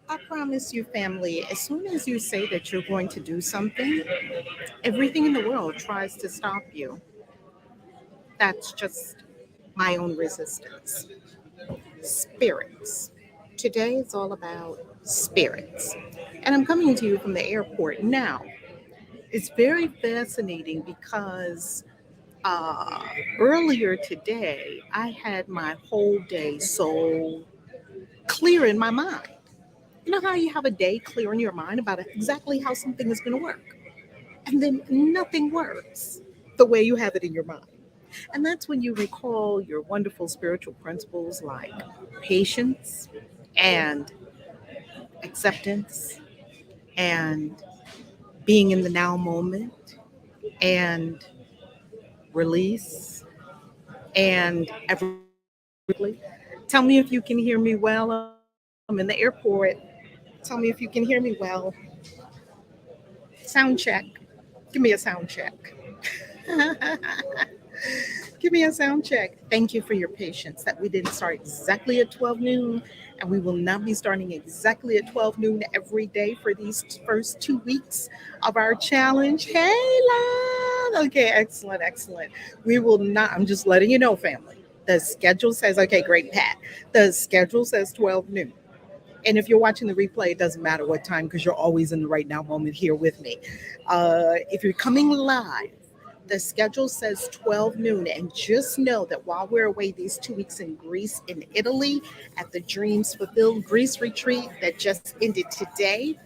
I promise you, family, as soon as you say that you're going to do something, everything in the world tries to stop you. That's just my own resistance. Spirits. Today is all about spirits. And I'm coming to you from the airport now. It's very fascinating because uh, earlier today, I had my whole day so clear in my mind. You know how you have a day clear in your mind about exactly how something is going to work, and then nothing works the way you have it in your mind. And that's when you recall your wonderful spiritual principles like patience and acceptance and being in the now moment and release and tell me if you can hear me well. I'm in the airport. Tell me if you can hear me well. Sound check. Give me a sound check. Give me a sound check. Thank you for your patience that we didn't start exactly at 12 noon, and we will not be starting exactly at 12 noon every day for these first 2 weeks of our challenge. Hey, love. Okay, excellent, excellent. We will not, I'm just letting you know, family. The schedule says, okay, great, Pat. The schedule says 12 noon. And if you're watching the replay, it doesn't matter what time because you're always in the right now moment here with me. If you're coming live, the schedule says 12 noon. And just know that while we're away these 2 weeks in Greece, in Italy, at the Dreams Fulfilled Greece retreat that just ended today,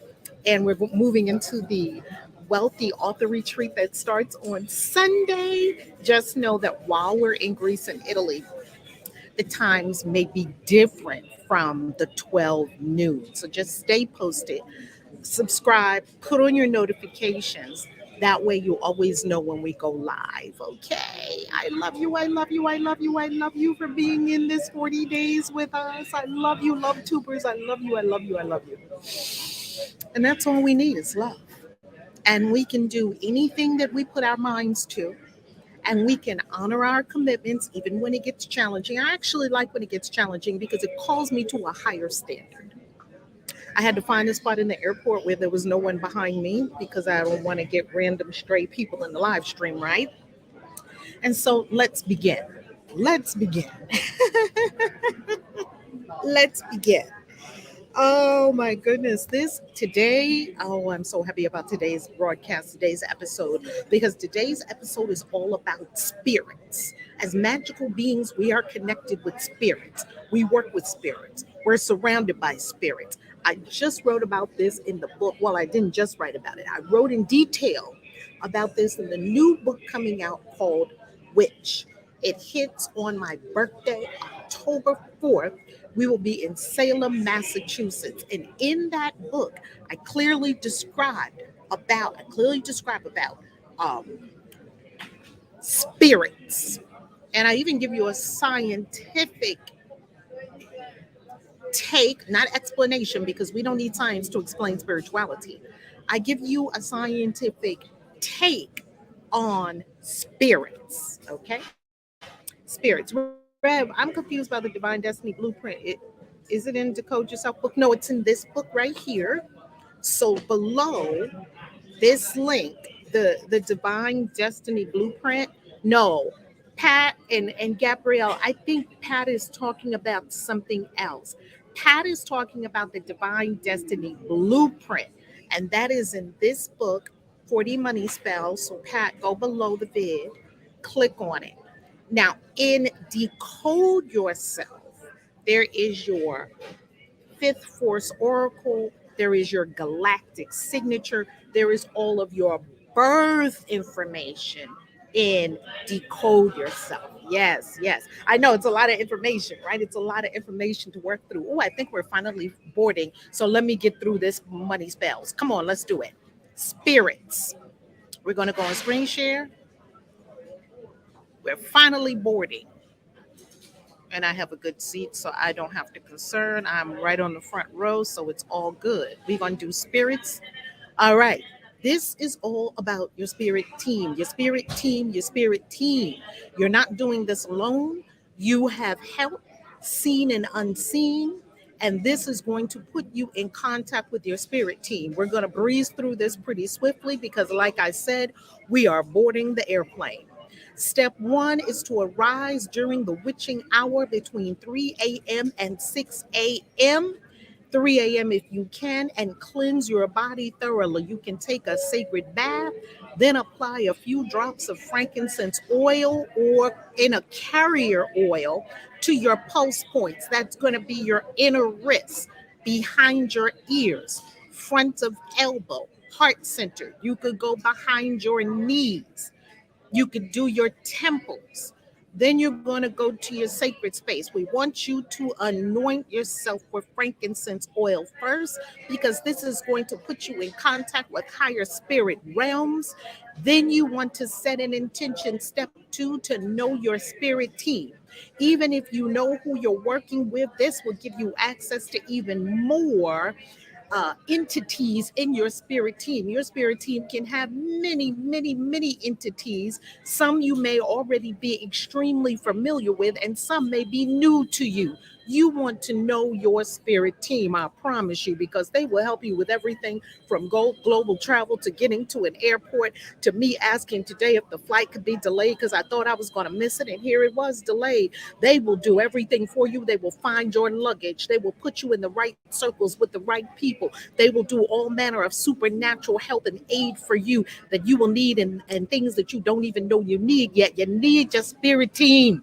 and we're moving into the Wealthy Author Retreat that starts on Sunday. Just know that while we're in Greece and Italy, the times may be different from the 12 noon. So just stay posted, subscribe, put on your notifications. That way you always know when we go live. Okay. I love you. I love you. I love you. I love you for being in this 40 days with us. I love you, love tubers. I love you. I love you. I love you. And that's all we need is love. And we can do anything that we put our minds to, and we can honor our commitments even when it gets challenging. I actually like when it gets challenging because it calls me to a higher standard. I had to find a spot in the airport where there was no one behind me because I don't want to get random stray people in the live stream, right? And so let's begin. Let's begin. Let's begin. Oh my goodness. This today, oh, I'm so happy about today's broadcast, today's episode, because today's episode is all about spirits. As magical beings, we are connected with spirits. We work with spirits. We're surrounded by spirits. I just wrote about this in the book. Well, I didn't just write about it, I wrote in detail about this in the new book coming out called Witch. It hits on my birthday, October 4th. We will be in Salem, Massachusetts. And in that book, I clearly describe about um, spirits. And I even give you a scientific take, not explanation, because we don't need science to explain spirituality. I give you a scientific take on spirits. Okay? Spirits. Rev, I'm confused by the Divine Destiny Blueprint. Is it in Decode Yourself book? No, it's in this book right here. So below this link, the Divine Destiny Blueprint. No, Pat and Gabrielle, I think Pat is talking about something else. Pat is talking about the Divine Destiny Blueprint, and that is in this book, 40 Money Spells. So Pat, go below the vid, click on it. Now, in Decode Yourself, there is your Fifth Force Oracle, there is your galactic signature, there is all of your birth information in Decode Yourself. Yes, yes. I know it's a lot of information, right? It's a lot of information to work through. Oh, I think we're finally boarding. So let me get through this money spells. Come on, let's do it. Spirits. We're going to go on screen share. We're finally boarding. And I have a good seat, so I don't have to concern. I'm right on the front row, so it's all good. We're going to do spirits. All right. This is all about your spirit team, your spirit team, your spirit team. You're not doing this alone. You have help, seen and unseen. And this is going to put you in contact with your spirit team. We're going to breeze through this pretty swiftly because, like I said, we are boarding the airplane. Step one is to arise during the witching hour between 3 a.m. and 6 a.m. 3 a.m. if you can, and cleanse your body thoroughly. You can take a sacred bath, then apply a few drops of frankincense oil or in a carrier oil to your pulse points. That's going to be your inner wrist, behind your ears, front of elbow, heart center. You could go behind your knees. You could do your temples. Then you're going to go to your sacred space. We want you to anoint yourself with frankincense oil first, because this is going to put you in contact with higher spirit realms. Then you want to set an intention, step two, to know your spirit team. Even if you know who you're working with, this will give you access to even more entities in your spirit team. Your spirit team can have many, many, many entities. Some you may already be extremely familiar with, and some may be new to you. You want to know your spirit team, I promise you, because they will help you with everything from global travel to getting to an airport, to me asking today if the flight could be delayed because I thought I was going to miss it, and here it was delayed. They will do everything for you. They will find your luggage. They will put you in the right circles with the right people. They will do all manner of supernatural help and aid for you that you will need, and things that you don't even know you need yet. You need your spirit team.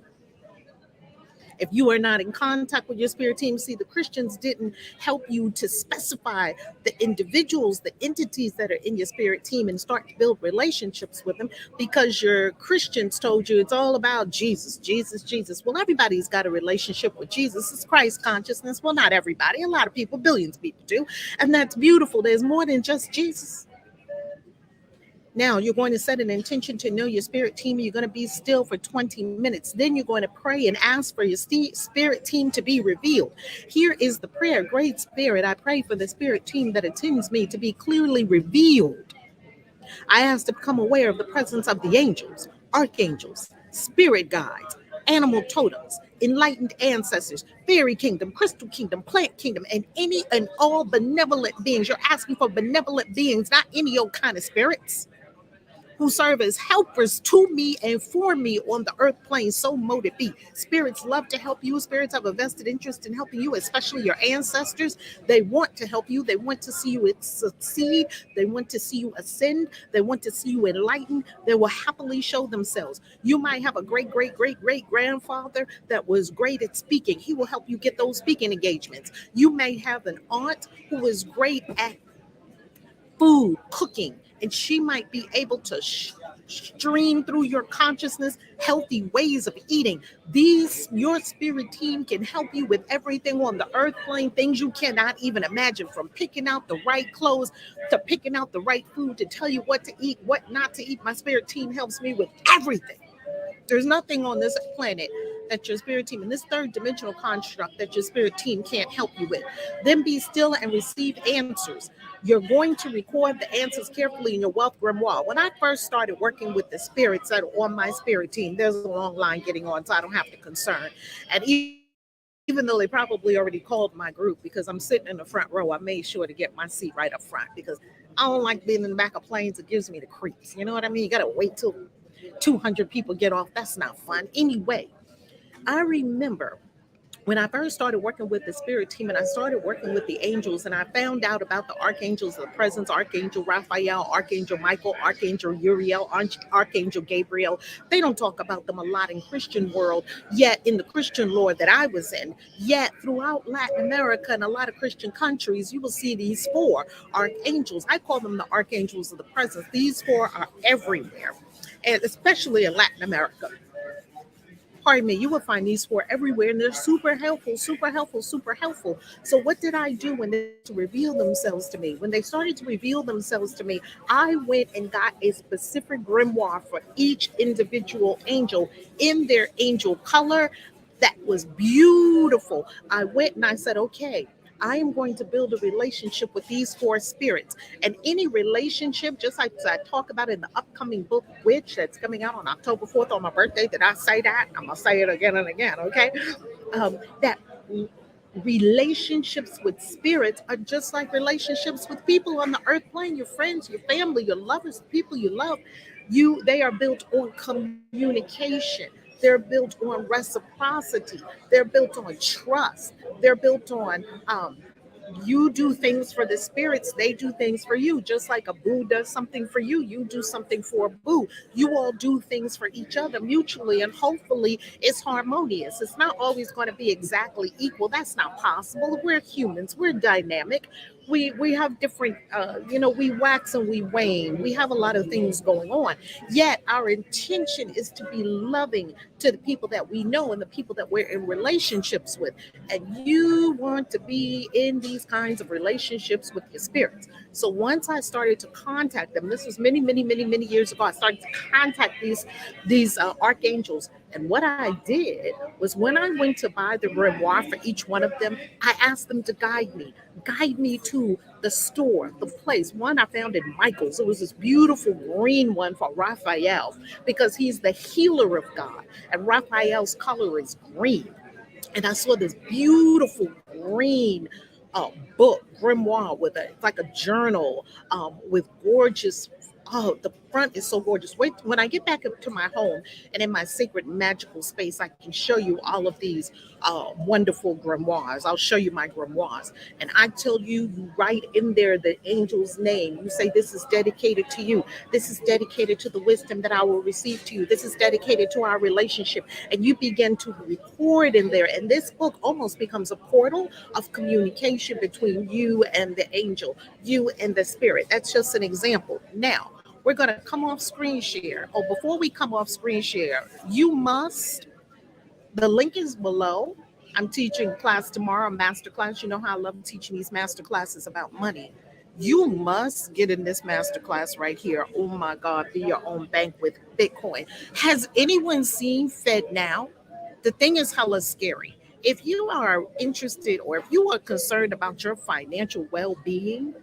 If you are not in contact with your spirit team, see, the Christians didn't help you to specify the individuals, the entities that are in your spirit team, and start to build relationships with them, because your Christians told you it's all about Jesus, Jesus, Jesus. Well, everybody's got a relationship with Jesus. It's Christ consciousness. Well, not everybody. A lot of people, billions of people do. And that's beautiful. There's more than just Jesus. Now you're going to set an intention to know your spirit team. You're going to be still for 20 minutes. Then you're going to pray and ask for your spirit team to be revealed. Here is the prayer. Great Spirit, I pray for the spirit team that attends me to be clearly revealed. I ask to become aware of the presence of the angels, archangels, spirit guides, animal totems, enlightened ancestors, fairy kingdom, crystal kingdom, plant kingdom, and any and all benevolent beings. You're asking for benevolent beings, not any old kind of spirits, who serve as helpers to me and for me on the earth plane. So mote it be. Spirits love to help you. Spirits have a vested interest in helping you, especially your ancestors. They want to help you. They want to see you succeed. They want to see you ascend. They want to see you enlightened. They will happily show themselves. You might have a great, great, great, great grandfather that was great at speaking. He will help you get those speaking engagements. You may have an aunt who is great at food, cooking, and she might be able to stream through your consciousness healthy ways of eating. Your spirit team can help you with everything on the earth plane, things you cannot even imagine, from picking out the right clothes to picking out the right food, to tell you what to eat, what not to eat. My spirit team helps me with everything. There's nothing on this planet that your spirit team, in this third dimensional construct, that your spirit team can't help you with. Then be still and receive answers. You're going to record the answers carefully in your wealth grimoire. When I first started working with the spirits that are on my spirit team, there's a long line getting on, so I don't have to concern. And even though they probably already called my group, because I'm sitting in the front row, I made sure to get my seat right up front, because I don't like being in the back of planes. It gives me the creeps. You know what I mean? You got to wait till 200 people get off. That's not fun. Anyway, I remember when I first started working with the spirit team, and I started working with the angels, and I found out about the archangels of the presence, Archangel Raphael, Archangel Michael, Archangel Uriel, Archangel Gabriel. They don't talk about them a lot in Christian world, yet in the Christian lore that I was in, yet throughout Latin America and a lot of Christian countries, you will see these four archangels. I call them the archangels of the presence. These four are everywhere, and especially in Latin America. Pardon me, you will find these four everywhere, and they're super helpful, super helpful, super helpful. So what did I do when they started to reveal themselves to me? When they started to reveal themselves to me, I went and got a specific grimoire for each individual angel in their angel color. That was beautiful. I went and I said, okay, I am going to build a relationship with these four spirits. And any relationship, just like I talk about in the upcoming book, Witch, that's coming out on October 4th on my birthday, did I say that? I'm going to say it again and again, okay? That Relationships with spirits are just like relationships with people on the earth plane, your friends, your family, your lovers, people you love. They are built on communication. They're built on reciprocity. They're built on trust. They're built on you do things for the spirits, they do things for you. Just like a boo does something for you, you do something for a boo. You all do things for each other mutually, and hopefully it's harmonious. It's not always going to be exactly equal. That's not possible. We're humans, we're dynamic. We have different we wax and we wane. We have a lot of things going on, yet our intention is to be loving to the people that we know and the people that we're in relationships with. And you want to be in these kinds of relationships with your spirits. So once I started to contact them, this was many years ago, I started to contact these archangels. And what I did was, when I went to buy the grimoire for each one of them, I asked them to guide me to the store, the place. One I found in Michael's. It was this beautiful green one for Raphael, because he's the healer of God, and Raphael's color is green. And I saw this beautiful green book, grimoire, with it's like a journal, with gorgeous. Oh, the front is so gorgeous. Wait, when I get back up to my home and in my sacred magical space, I can show you all of these wonderful grimoires. I'll show you my grimoires. And I tell you, you write in there the angel's name. You say, this is dedicated to you. This is dedicated to the wisdom that I will receive to you. This is dedicated to our relationship. And you begin to record in there. And this book almost becomes a portal of communication between you and the angel, you and the spirit. That's just an example. Now, we're going to come off screen share. Oh, before we come off screen share, the link is below. I'm teaching class tomorrow, a master class. You know how I love teaching these master classes about money. You must get in this master class right here. Oh my God, be your own bank with Bitcoin. Has anyone seen Fed Now? The thing is hella scary. If you are interested, or if you are concerned about your financial well-being,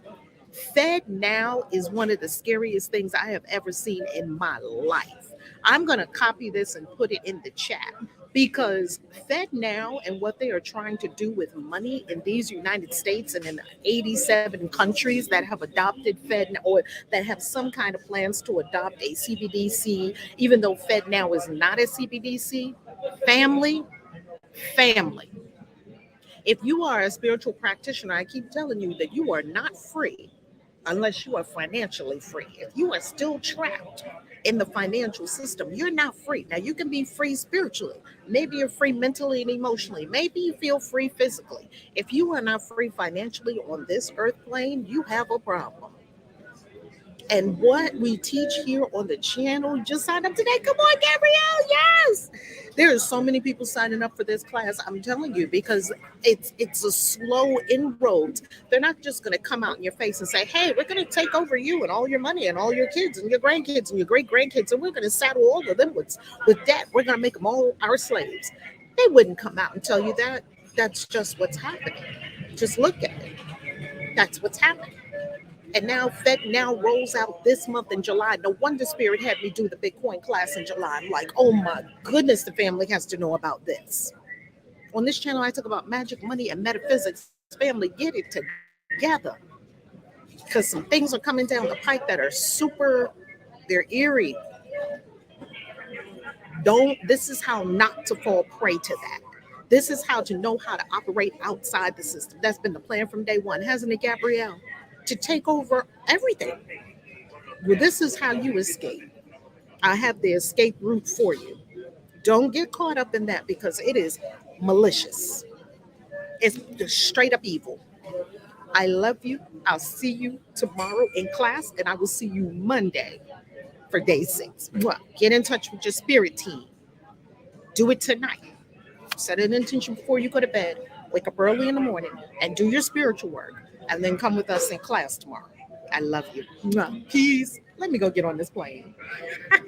Fed Now is one of the scariest things I have ever seen in my life. I'm going to copy this and put it in the chat, because Fed Now and what they are trying to do with money in these United States and in 87 countries that have adopted Fed, or that have some kind of plans to adopt a CBDC, even though Fed Now is not a CBDC. Family. If you are a spiritual practitioner, I keep telling you that you are not free unless you are financially free. If you are still trapped in the financial system, you're not free. Now, you can be free spiritually. Maybe you're free mentally and emotionally. Maybe you feel free physically. If you are not free financially on this earth plane, you have a problem. And what we teach here on the channel, just sign up today. Come on, Gabrielle. Yes. There are so many people signing up for this class. I'm telling you, because it's a slow inroads. They're not just going to come out in your face and say, hey, we're going to take over you and all your money and all your kids and your grandkids and your great grandkids, and we're going to saddle all of them with debt. We're going to make them all our slaves. They wouldn't come out and tell you that. That's just what's happening. Just look at it. That's what's happening. And now Fed Now rolls out this month in July. No wonder Spirit had me do the Bitcoin class in July. I'm like, oh my goodness, the family has to know about this. On this channel, I talk about magic, money, and metaphysics. Family, get it together. Because some things are coming down the pike that are they're eerie. This is how not to fall prey to that. This is how to know how to operate outside the system. That's been the plan from day one, hasn't it, Gabrielle? To take over everything. Well, this is how you escape. I have the escape route for you. Don't get caught up in that, because it is malicious. It's just straight up evil. I love you. I'll see you tomorrow in class, and I will see you Monday for day 6. Well, get in touch with your spirit team. Do it tonight. Set an intention before you go to bed. Wake up early in the morning and do your spiritual work, and then come with us in class tomorrow. I love you. Peace. Let me go get on this plane.